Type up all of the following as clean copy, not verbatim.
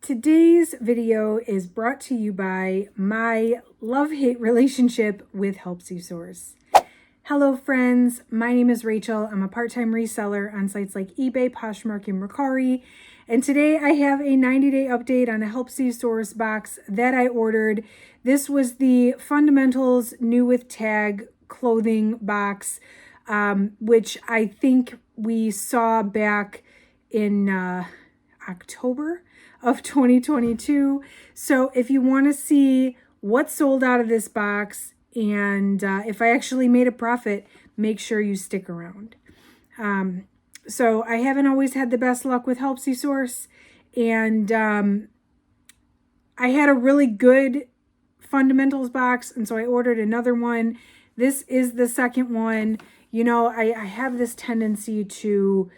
Today's video is brought to you by my love-hate relationship with Helpsy Source. Hello friends, my name is Rachel. I'm a part-time reseller on sites like eBay, Poshmark, and Mercari. And today I have a 90-day update on a Helpsy Source box that I ordered. This was the Fundamentals New with Tag clothing box, which I think we saw back in October of 2022. So if you want to see what sold out of this box and if I actually made a profit, make sure you stick around. So I haven't always had the best luck with Helpsy Source, and I had a really good Fundamentals box, and so I ordered another one. This is the second one. You know, I have this tendency to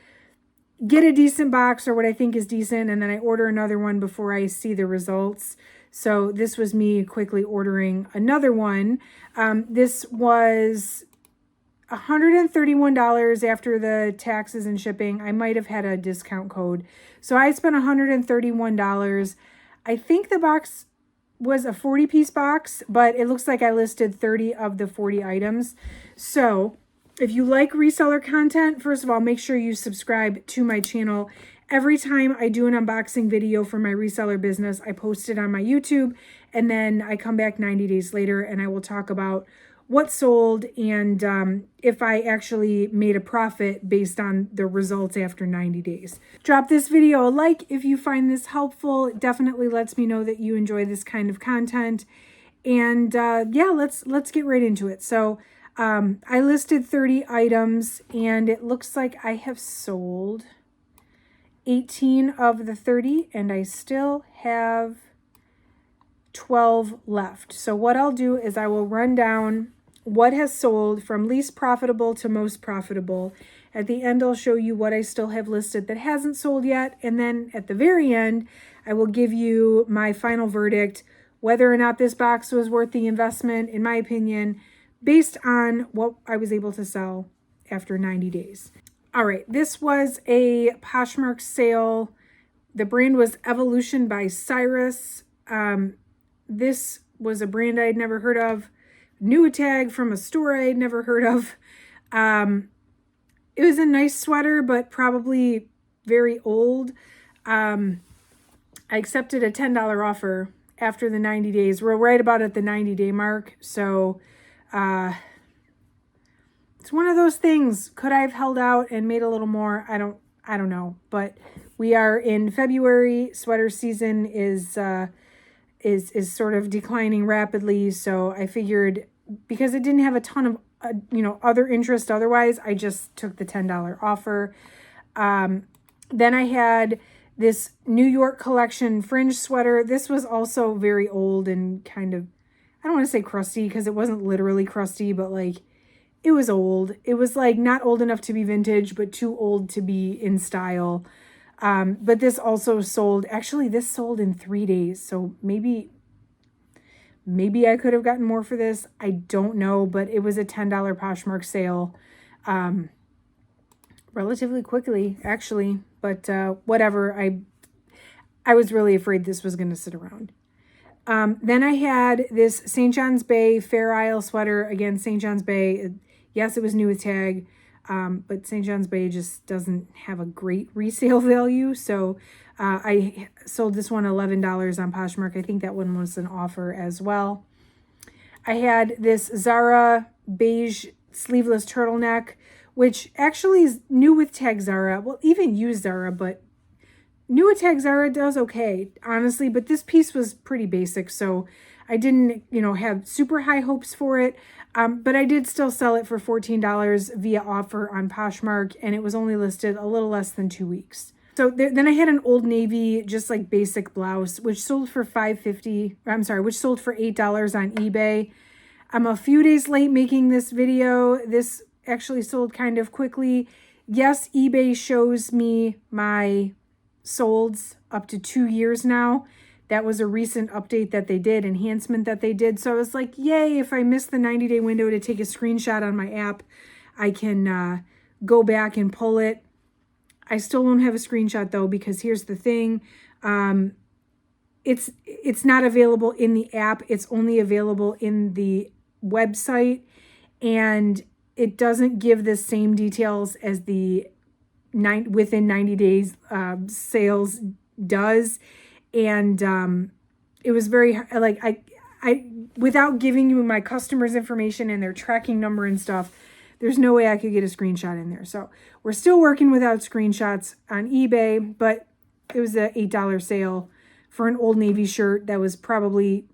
get a decent box or what I think is decent, and then I order another one before I see the results. So this was me quickly ordering another one. This was $131 after the taxes and shipping. I might have had a discount code. So I spent $131. I think the box was a 40-piece box, but it looks like I listed 30 of the 40 items. So if you like reseller content, first of all, make sure you subscribe to my channel. Every time I do an unboxing video for my reseller business, I post it on my YouTube, and then I come back 90 days later and I will talk about what sold and if I actually made a profit based on the results after 90 days. Drop this video a like if you find this helpful. It definitely lets me know that you enjoy this kind of content. And yeah, let's get right into it. So I listed 30 items, and it looks like I have sold 18 of the 30, and I still have 12 left. So what I'll do is I will run down what has sold from least profitable to most profitable. At the end, I'll show you what I still have listed that hasn't sold yet. And then at the very end, I will give you my final verdict, whether or not this box was worth the investment, in my opinion, based on what I was able to sell after 90 days. All right, this was a Poshmark sale. The brand was Evolution by Cyrus. This was a brand I'd never heard of. New a tag from a store I'd never heard of. It was a nice sweater, but probably very old. I accepted a $10 offer after the 90 days. We're right about at the 90-day mark, so it's one of those things. Could I have held out and made a little more? I don't know. But we are in February. Sweater season is sort of declining rapidly. So I figured, because it didn't have a ton of other interest otherwise, I just took the $10 offer. Then I had this New York collection fringe sweater. This was also very old and kind of, I don't want to say crusty because it wasn't literally crusty, but like it was old. It was like not old enough to be vintage, but too old to be in style. But this also sold, actually this sold in 3 days. So maybe I could have gotten more for this. I don't know, but it was a $10 Poshmark sale relatively quickly, actually. But whatever, I was really afraid this was going to sit around. Then I had this St. John's Bay Fair Isle sweater. Again, St. John's Bay, yes, it was new with tag, but St. John's Bay just doesn't have a great resale value. So I sold this one $11 on Poshmark. I think that one was an offer as well. I had this Zara beige sleeveless turtleneck, which actually is new with tag Zara. Well, even used Zara, but new with tag Zara does okay, honestly, but this piece was pretty basic, so I didn't, have super high hopes for it, but I did still sell it for $14 via offer on Poshmark, and it was only listed a little less than 2 weeks. So then I had an Old Navy, just like basic blouse, which sold for which sold for $8 on eBay. I'm a few days late making this video. This actually sold kind of quickly. Yes, eBay shows me my solds up to 2 years now. That was a recent update that they did, enhancement that they did. So I was like, yay, if I miss the 90-day window to take a screenshot on my app, I can go back and pull it. I still don't have a screenshot though, because here's the thing. it's not available in the app. It's only available in the website, and it doesn't give the same details as the within 90 days sales does. And it was very like I without giving you my customers' information and their tracking number and stuff, there's no way I could get a screenshot in there. So we're still working without screenshots on eBay, but it was an $8 sale for an Old Navy shirt that was probably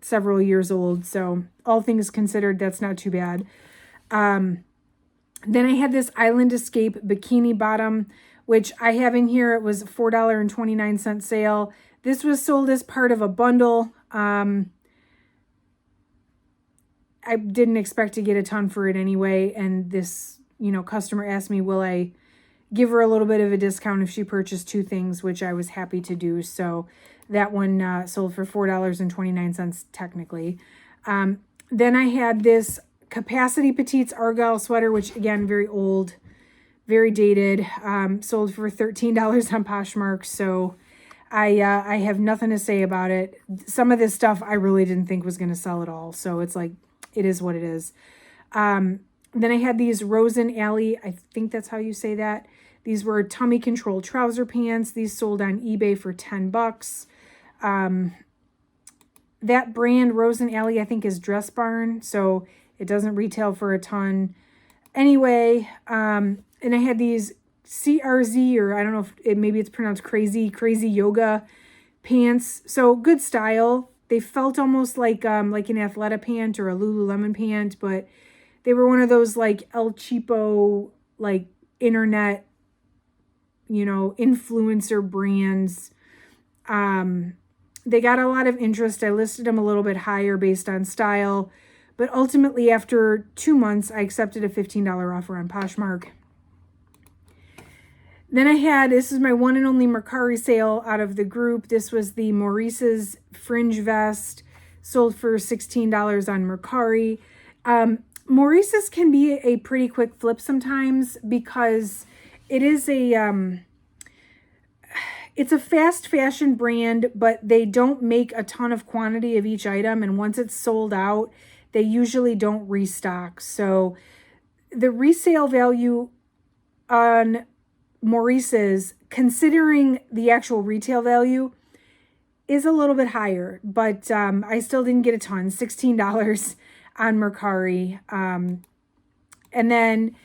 several years old. So all things considered, that's not too bad. Then I had this Island Escape bikini bottom, which I have in here. It was a $4.29 sale. This was sold as part of a bundle. I didn't expect to get a ton for it anyway. And this, customer asked me, will I give her a little bit of a discount if she purchased two things, which I was happy to do. So that one sold for $4.29 technically. Then I had this Capacity Petites Argyle sweater, which again, very old, very dated, sold for $13 on Poshmark. So I have nothing to say about it. Some of this stuff I really didn't think was going to sell at all. So it's like, it is what it is. Then I had these Rosen Alley. I think that's how you say that. These were tummy control trouser pants. These sold on eBay for $10. That brand Rosen Alley, I think, is Dress Barn. So it doesn't retail for a ton. Anyway, and I had these CRZ, or I don't know if maybe it's pronounced crazy yoga pants. So good style. They felt almost like an Athleta pant or a Lululemon pant, but they were one of those like El Cheapo, like internet, influencer brands. They got a lot of interest. I listed them a little bit higher based on style. But ultimately, after 2 months, I accepted a $15 offer on Poshmark. Then I had, this is my one and only Mercari sale out of the group. This was the Maurice's fringe vest, sold for $16 on Mercari. Maurice's can be a pretty quick flip sometimes because it is it's a fast fashion brand, but they don't make a ton of quantity of each item. And once it's sold out, they usually don't restock. So the resale value on Maurice's, considering the actual retail value, is a little bit higher. But I still didn't get a ton, $16 on Mercari. And then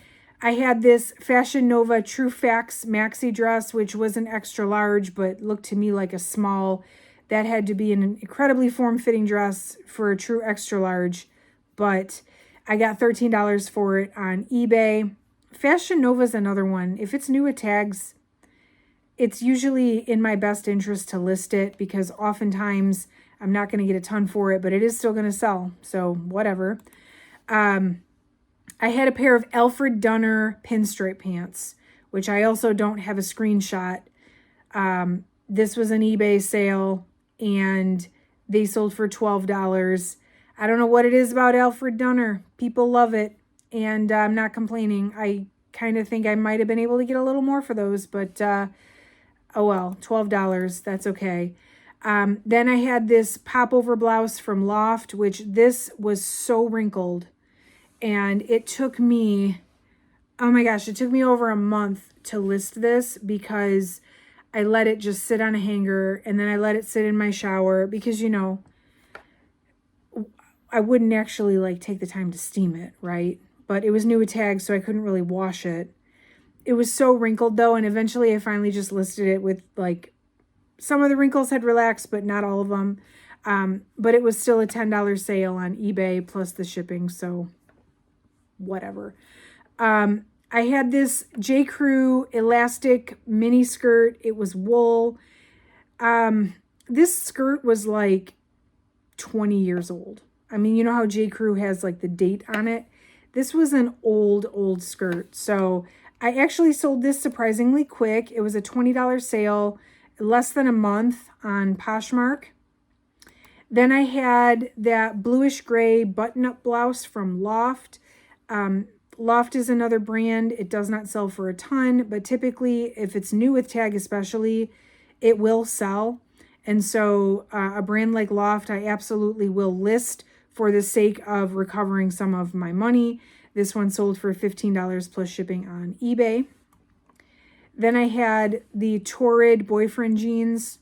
I had this Fashion Nova True Facts maxi dress, which was an extra large, but looked to me like a small. That had to be an incredibly form-fitting dress for a true extra large. But I got $13 for it on eBay. Fashion Nova is another one. If it's new with tags, it's usually in my best interest to list it because oftentimes I'm not going to get a ton for it, but it is still going to sell. So whatever. I had a pair of Alfred Dunner pinstripe pants, which I also don't have a screenshot. This was an eBay sale and they sold for $12. I don't know what it is about Alfred Dunner. People love it, and I'm not complaining. I kind of think I might have been able to get a little more for those, but oh well, $12, that's okay. Then I had this popover blouse from Loft, which this was so wrinkled, and it took me, oh my gosh, it took me over a month to list this because I let it just sit on a hanger, and then I let it sit in my shower because, I wouldn't actually like take the time to steam it, right? But it was new with tags, so I couldn't really wash it. It was so wrinkled though, and eventually I finally just listed it with like, some of the wrinkles had relaxed, but not all of them. But it was still a $10 sale on eBay plus the shipping, so whatever. I had this J. Crew elastic mini skirt. It was wool. This skirt was like 20 years old. I mean, you know how J. Crew has like the date on it? This was an old skirt. So I actually sold this surprisingly quick. It was a $20 sale, less than a month on Poshmark. Then I had that bluish gray button-up blouse from Loft. Loft is another brand. It does not sell for a ton, but typically if it's new with tag especially, it will sell. And so a brand like Loft, I absolutely will list for the sake of recovering some of my money. This one sold for $15 plus shipping on eBay. Then I had the Torrid boyfriend jeans,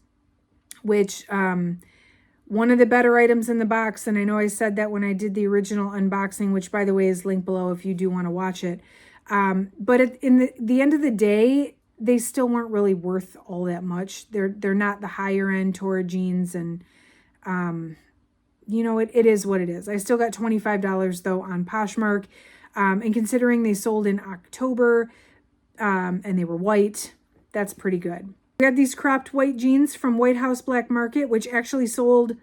which one of the better items in the box. And I know I said that when I did the original unboxing, which by the way is linked below if you do want to watch it. But in the end of the day, they still weren't really worth all that much. They're not the higher end Torrid jeans, and you know, it is what it is. I still got $25 though on Poshmark. And considering they sold in October and they were white, that's pretty good. We had these cropped white jeans from White House Black Market, which actually sold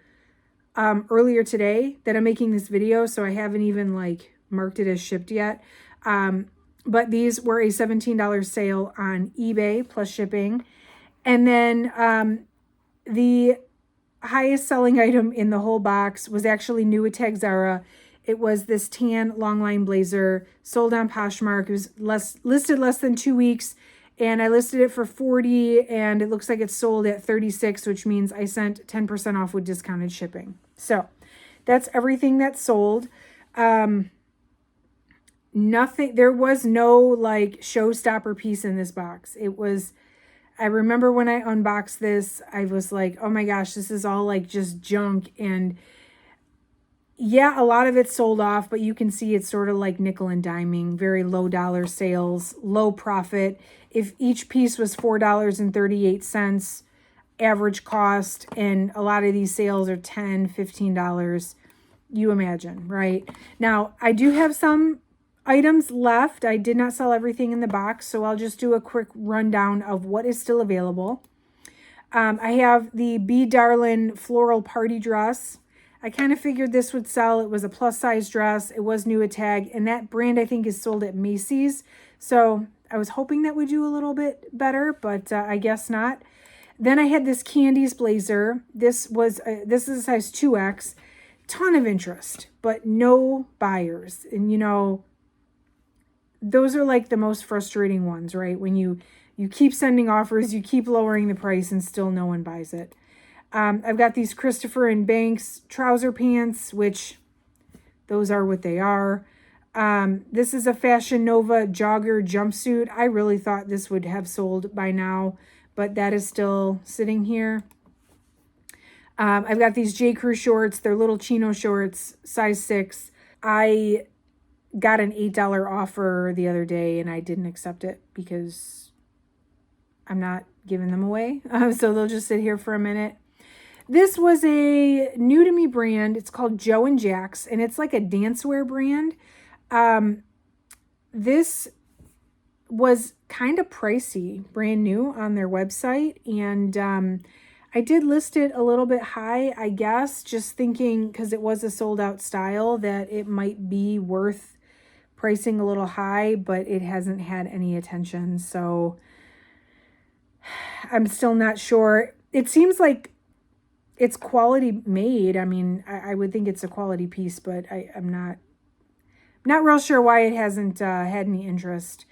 earlier today that I'm making this video. So I haven't even like marked it as shipped yet. But these were a $17 sale on eBay plus shipping. And then the highest selling item in the whole box was actually new at Tag Zara. It was this tan long line blazer sold on Poshmark. It was listed less than 2 weeks, and I listed it for $40, and it looks like it's sold at $36, which means I sent 10% off with discounted shipping. So that's everything that sold. Nothing, there was no like showstopper piece in this box. It was, I remember when I unboxed this, I was like, oh my gosh, this is all like just junk. And yeah, a lot of it sold off, but you can see it's sort of like nickel and diming, very low dollar sales, low profit. If each piece was $4.38 average cost, and a lot of these sales are $10, $15, you imagine, right? Now, I do have some items left. I did not sell everything in the box, so I'll just do a quick rundown of what is still available. I have the Be Darlin' floral party dress. I kind of figured this would sell. It was a plus size dress. It was new at Tag, and that brand I think is sold at Macy's. So I was hoping that would do a little bit better, but I guess not. Then I had this Candies blazer. This is a size 2X. Ton of interest, but no buyers. And you know, those are like the most frustrating ones, right? When you keep sending offers, you keep lowering the price, and still no one buys it. I've got these Christopher and Banks trouser pants, which those are what they are. This is a Fashion Nova jogger jumpsuit. I really thought this would have sold by now, but that is still sitting here. I've got these J. Crew shorts. They're little chino shorts, size 6. I got an $8 offer the other day, and I didn't accept it because I'm not giving them away. So they'll just sit here for a minute. This was a new to me brand. It's called Joe and Jack's, and it's like a dancewear brand. This was kind of pricey, brand new on their website. And I did list it a little bit high, I guess, just thinking because it was a sold out style that it might be worth pricing a little high, but it hasn't had any attention. So I'm still not sure. It seems like it's quality made. I mean, I would think it's a quality piece, but I'm not real sure why it hasn't had any interest.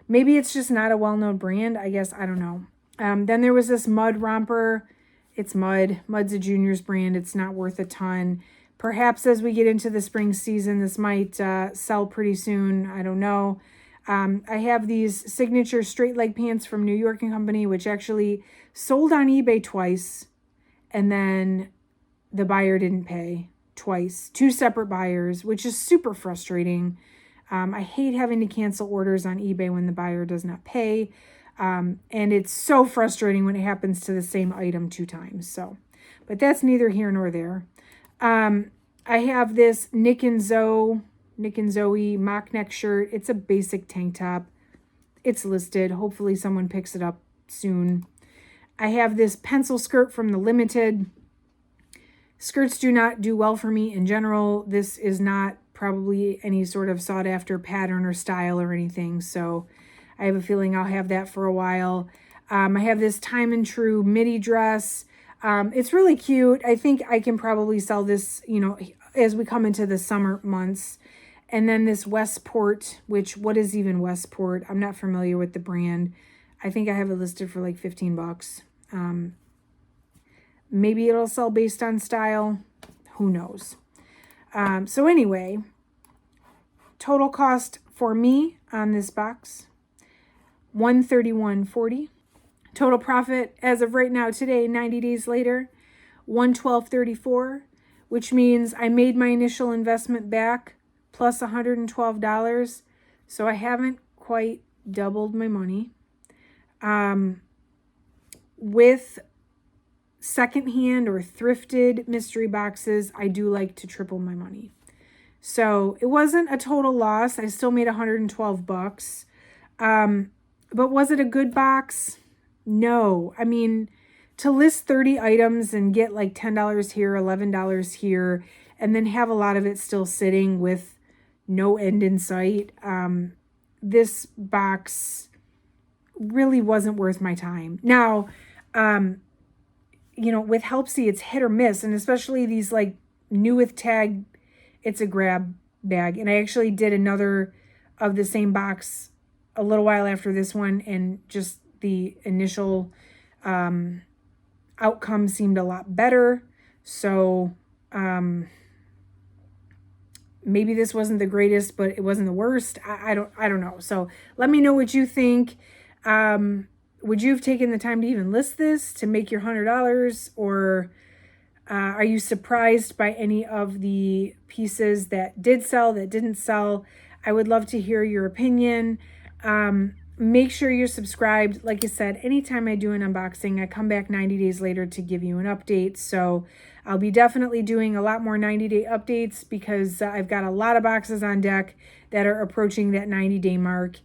Maybe it's just not a well-known brand. I guess, I don't know. Then there was this Mud romper. It's Mud. Mud's a Junior's brand. It's not worth a ton. Perhaps as we get into the spring season, this might sell pretty soon. I don't know. I have these signature straight leg pants from New York & Company, which actually sold on eBay twice. And then the buyer didn't pay twice. 2 separate buyers, which is super frustrating. I hate having to cancel orders on eBay when the buyer does not pay. And it's so frustrating when it happens to the same item 2 times. So, but that's neither here nor there. I have this Nick and Zoe mock neck shirt. It's a basic tank top. It's listed. Hopefully someone picks it up soon. I have this pencil skirt from the Limited. Skirts do not do well for me in general. This is not probably any sort of sought after pattern or style or anything. So I have a feeling I'll have that for a while. I have this Time and True midi dress. It's really cute. I think I can probably sell this, you know, as we come into the summer months. And then this Westport, which, what is even Westport? I'm not familiar with the brand. I think I have it listed for like $15. Maybe it'll sell based on style. Who knows? So anyway, total cost for me on this box, $131.40. Total profit as of right now today, 90 days later, $112.34, which means I made my initial investment back plus $112. So I haven't quite doubled my money. With secondhand or thrifted mystery boxes, I do like to triple my money. So it wasn't a total loss. I still made $112. But was it a good box? No. I mean, to list 30 items and get like $10 here, $11 here, and then have a lot of it still sitting with no end in sight, this box really wasn't worth my time. Now, you know, with Helpsy, it's hit or miss, and especially these like new with tag, it's a grab bag. And I actually did another of the same box a little while after this one, and just the initial outcome seemed a lot better. So maybe this wasn't the greatest, but it wasn't the worst. I don't know. So let me know what you think. Would you have taken the time to even list this to make your $100, or are you surprised by any of the pieces that did sell, that didn't sell? I would love to hear your opinion. Make sure you're subscribed. Like I said, anytime I do an unboxing, I come back 90 days later to give you an update. So I'll be definitely doing a lot more 90-day updates because I've got a lot of boxes on deck that are approaching that 90-day mark.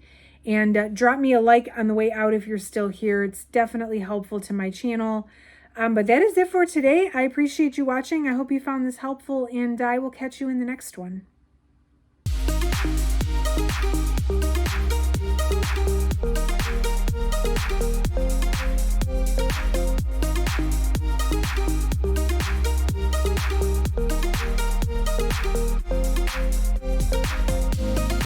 And drop me a like on the way out if you're still here. It's definitely helpful to my channel. But that is it for today. I appreciate you watching. I hope you found this helpful, and I will catch you in the next one.